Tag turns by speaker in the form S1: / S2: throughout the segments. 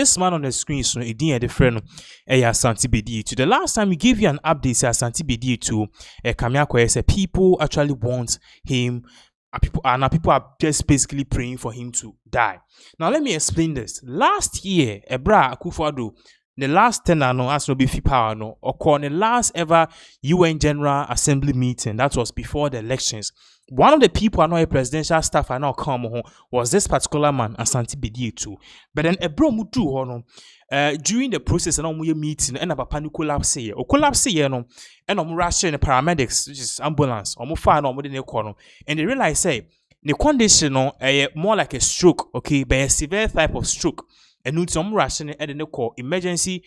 S1: This man on the screen, so it didn't different. Asante Bediatuo. The last time we gave you an update, Asante Bediatuo, Kamiako said people actually want him. People are just basically praying for him to die. Now let me explain this. Last year, Ebra Akufo-Addo, the last tenor no as no be power no, or the last ever UN General Assembly meeting that was before the elections. One of the people I know a presidential staff I know come home was this particular man, Asante Bediatuo. But then Ebro mutu hono during the process and we meeting and papa no collapse here. O collapse here no and rushing the paramedics, which is ambulance, or fire no more corner. And they realize say the condition no more like a stroke, okay, but a severe type of stroke. And no some rushing and then call emergency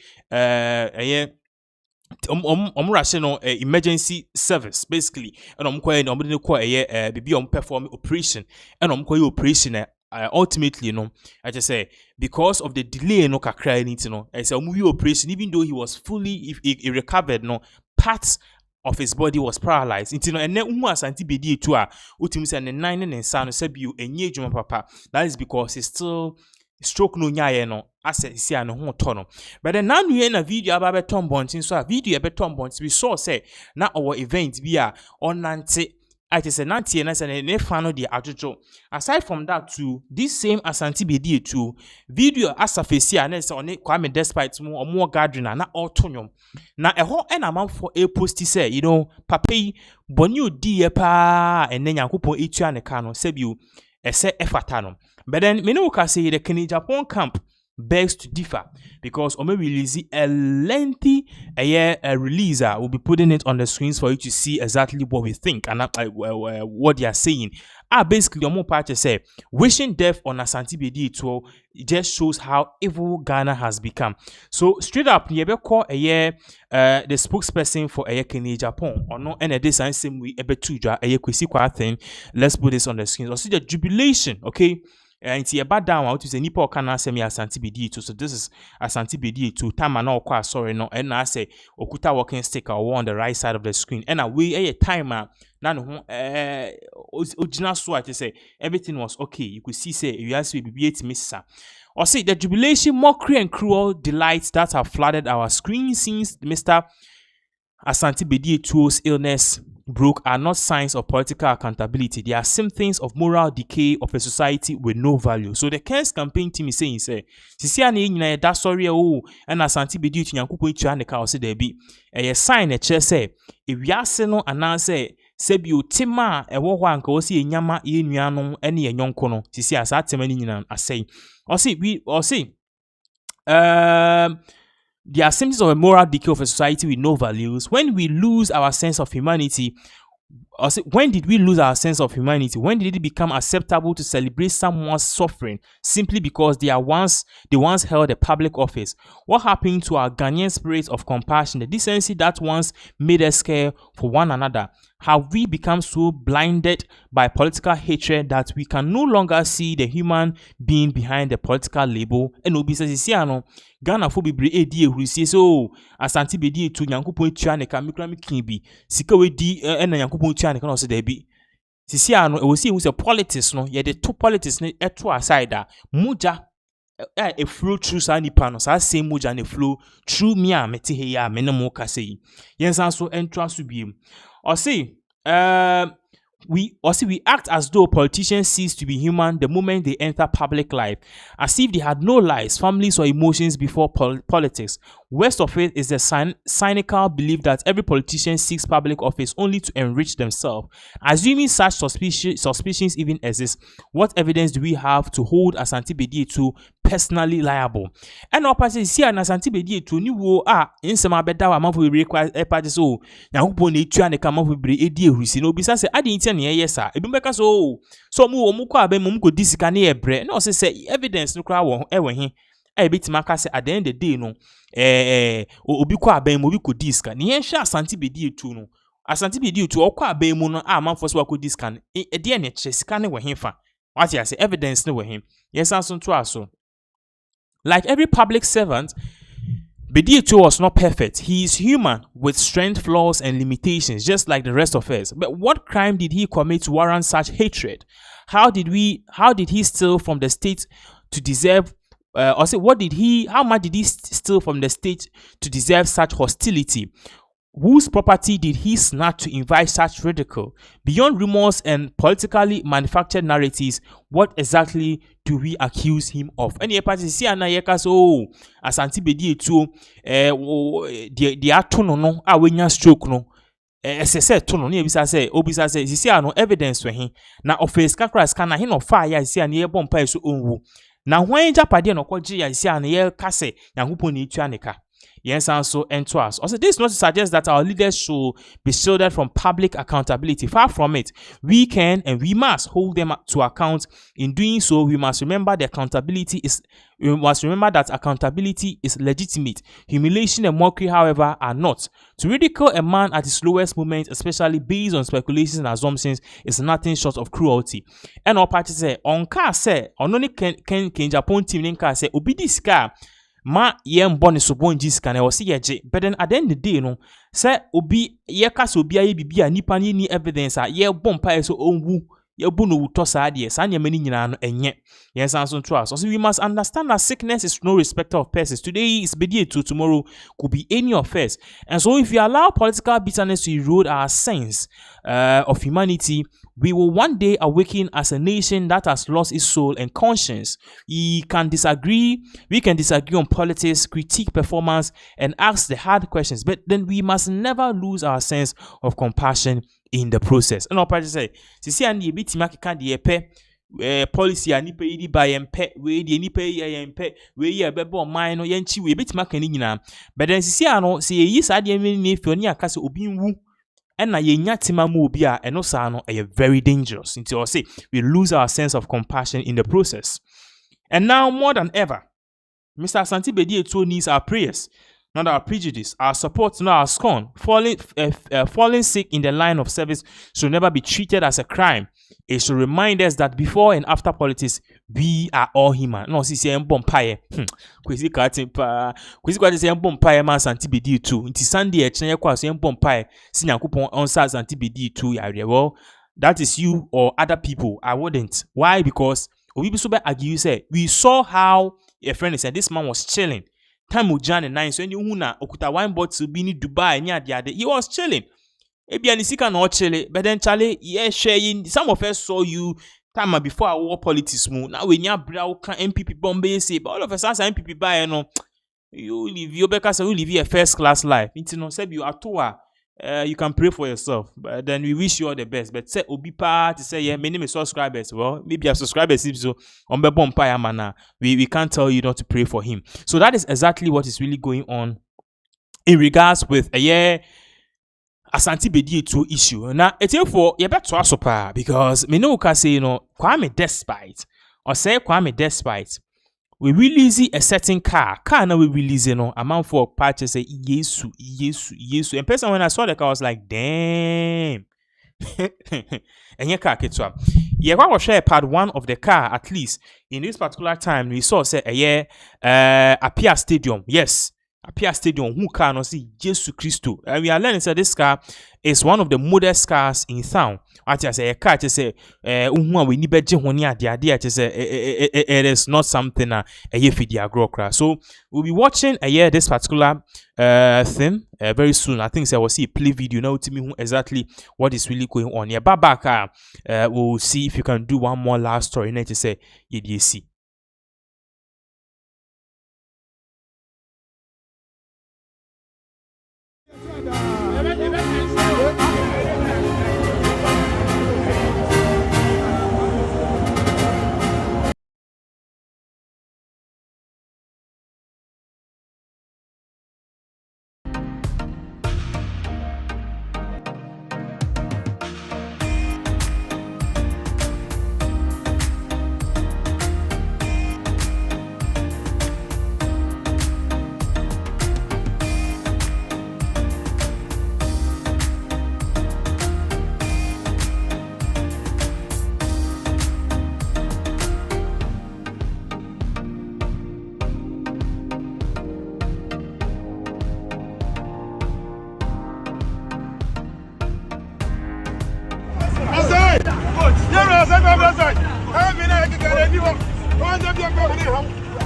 S1: emergency service basically, and call perform operation and call operation ultimately I just say because of the delay kakra anything I say movie operation even though he was fully if he recovered parts of his body was paralyzed. And then Asante Bediatuo ultimately say 9 and son said you enye juma papa. That is because he's still stroke no nyaye no asset si an ho to. But then now we in a video about Tom Bontin, so a video about Tom Bontin we saw say na our event be on nante I just say nante and I said ne fan the ajojo. Aside from that too, this same Asante Bediatuo video asafesi and say on Kwame despite more gathering na autonyom na a whole and amount for a post say papai bonu di pa and then Yankopon etua ne ka no sebiu ese efatano. But then me no can say the Agyapong camp begs to differ because Ome release a lengthy release. We'll be putting it on the screens for you to see exactly what we think and what they are saying. Basically, Omo Pache say wishing death on Asante Bediatuo just shows how evil Ghana has become. So straight up, you ever call the spokesperson for Agyapong or no? And this same way ebe tuja kwesi kwa thing. Let's put this on the screen. So see the jubilation, okay? And it's a bad down out to say nipo kana say me Asante Bediatuo. So this is Asante Bediatuo. Time na okwa sorry no. And I say okuta walking stick or on the right side of the screen. And we a timer. Now original so I just say everything was okay. You could see say you ask me be miss. Or say the jubilation, mockery and cruel delights that have flooded our screen since Mr. Asante Bediatuo's illness broke are not signs of political accountability. They are symptoms of moral decay of a society with no value. So the Ken's campaign team is saying, say, that sorry, and Asante Bediatuo Nyankopon etua ne ka o se there be a sign a chair say, if we are no announce sebi otima ewo ho anka o se enyama ye nuanom ene ye nyonko no sisi asa atema ni nyina asay or say the are symptoms of a moral decay of a society with no values. When we lose our sense of humanity, or say, when did we lose our sense of humanity? When did it become acceptable to celebrate someone's suffering simply because they once held a public office? What happened to our Ghanaian spirit of compassion, the decency that once made us care for one another? Have we become so blinded by political hatred that we can no longer see the human being behind the political label? And Obi says, Ghana for be edi who says, oh, Asante Bediatuo Nyankopon etua ne ka mikra mikinbi sika we di na Nyankopon etua ne ka no se da bi sisi ano e wo see who say politics no ye the two politics ne eto aside da muja a flow through sa nipa no sa same muja ne flow through me a mete he ya me ne mo ka sei yensan so entra so biem or say we act as though politicians cease to be human the moment they enter public life, as if they had no lives, families, or emotions before politics. Worst of it is the cynical belief that every politician seeks public office only to enrich themselves. Assuming such suspicions even exist, what evidence do we have to hold Asante Bediatuo personally liable? And our party see an Asante Bediatuo ni wo in some beda wa manfo be require party so Nyankopon na etua ne ka manfo be edi ehusi no bisa say ade ntia ne yesa ebi beka so mu kwa abem mu ko disika ne ebre na o say evidence no kra wo ewe he bitima aka say at the end of the day no obi kwa abem mu obi ko disika ne yen hwe Asante Bediatuo no Asante Bediatuo okwa abem mu no manfo so ko disika e de ne kire sika ne wo he fa what you say evidence ne wo he yes anso to aso. Like every public servant, Bediatuo was not perfect. He is human with strength, flaws, and limitations, just like the rest of us. But what crime did he commit to warrant such hatred? How did he steal from the state to deserve or say, how much did he steal from the state to deserve such hostility? Whose property did he snatch to invite such ridicule? Beyond rumors and politically manufactured narratives, what exactly do we accuse him of? Any party see ana yeka so Asante Bediatuo Dεαth no a wenya stroke no SSS to no ebisa say obisa say sisi ano evidence we hin na office kakra scan na hin no fa ya sisi ana ye bompa so onwu na hwan japade no kwaje ya sisi ana ye kase Nyankopon na etu aneka. Yes, also and to us. Also, this is not to suggest that our leaders should be shielded from public accountability. Far from it. We can and we must hold them to account. In doing so, we must remember that accountability is legitimate. Humiliation and mockery, however, are not. To ridicule a man at his lowest moment, especially based on speculations and assumptions, is nothing short of cruelty. And our party say, on car say, on only can Agyapong team in car say, obi this car. Ma yem born so born Jesus can I see yeje. But then at the end of the day, no, say obi ye kas obi aye bibia nipa ni evidence a ye bom pa so onwu ye bu no wuto sa de sa nya mani nyina no enye. Yes, and so to us. So we must understand that sickness is no respecter of persons. Today is Bediatuo, tomorrow could be any of us. And so if we allow political bitterness to erode our sense of humanity, we will one day awaken as a nation that has lost its soul and conscience. We can disagree on politics, critique performance, and ask the hard questions, but then we must never lose our sense of compassion in the process. And I'll probably say, see, and you bit can the policy and nipa yi by empe we the nipa yi empe we ye bebo man no yanchi we bit makani nyina. But then see ano see yi sad ye me fi oni aka se obi nwu. And na yenya tima mu obi a eno sa no very dangerous. Until I say we lose our sense of compassion in the process. And now more than ever, Mr. Asante Bediatuo needs our prayers, not our prejudice, our support, not our scorn. Falling sick in the line of service should never be treated as a crime. It should remind us that before and after politics, we are all human. No, si se mbompaye. Kwesi kati pa. Kwesi kwati se mbompaye ma Asante Bediatuo. Nti Sunday e chenye kwa se mbompaye. Si Nyankopon onsa Asante Bediatuo ya. Well, that is you or other people. I wouldn't. Why? Because we argue say we saw how a friend said this man was chilling. Time Jan and 9 so any una okuta wine bottle be ni Dubai nya de he was chilling. Ebiani sika no chile, but then Charlie, yeah, sharing. Some of us saw you time before our war politics move. Now we nya brow can NPP Bombay say, but all of us as NPP buy no. You live your because you live a first class life. It's no say you are toa. You can pray for yourself, but then we wish you all the best. But say obi pa to say yeah, my name is subscribers. Well, maybe our subscribers if so on be bompire mana. We can't tell you not to pray for him. So that is exactly what is really going on in regards with Asante Bediatuo issue. Now, it's for you better to pa because me no can say you know Kwame despite or say Kwame despite we release a certain car now we release amount for purchase say yesu and person when I saw the car I was like damn. And your car ketwa yeah what was share part one of the car at least in this particular time we saw say Apia Stadium. Yes, Apia Stadium who can not see Jesus Christo. And we are learning that this car is one of the modest cars in town. I say a car just say we need better honia the idea to say it is not something a yefidia grokra. So we'll be watching this particular thing very soon. I think I will see a play video now to me exactly what is really going on. Yeah, Babaka we'll see if you can do one more last story and to say see.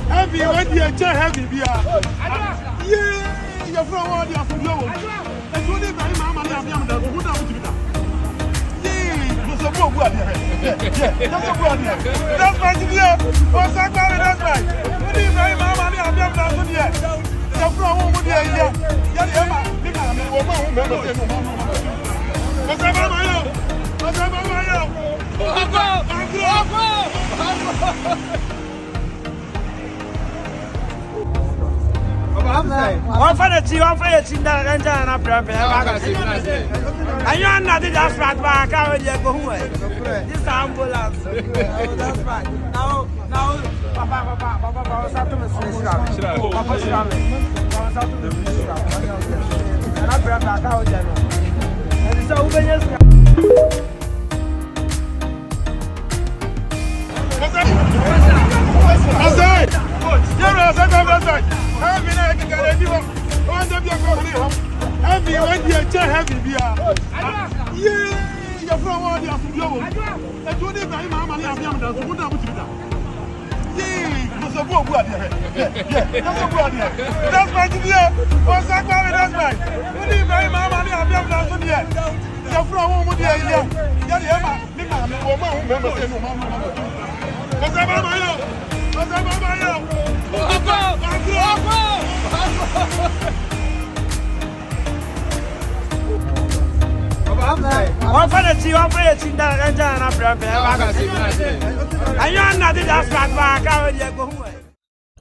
S2: Heavy, when you heavy, yeah. You're from all your food. And you need my mama, I'm young, who down with you. That's a good one. That's my dear. What's that? That's right. You need my mama, I'm young, down here. You're from home with the idea. What's up, one for the team, that and I'm and you're not just right back. How would you go away? This ambulance. That's right. Now, Papa, was out to me. Papa's coming. And I'm back. How would you know? And it's over yes. Heavy, when you heavy, you're from all your food. And you need my mama, I'm young, who down with you. That's a good one. That's my dear. What's that? That's right. You need my mama, I'm young, you're from home with the idea. What's up, one for the team, that and I'm you're not just right back. How would you go away?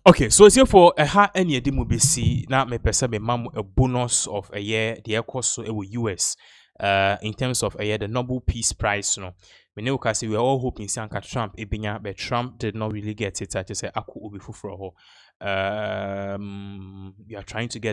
S1: Okay, so it's here for a ha any demo BC. Now, me person me mam a bonus of a year. The air cost so US. In terms of a year, the Nobel Peace Prize. No, we know because we are all hoping Sanka Trump ebinya, but Trump did not really get it. I just say aku obi fufro ho. We are trying to get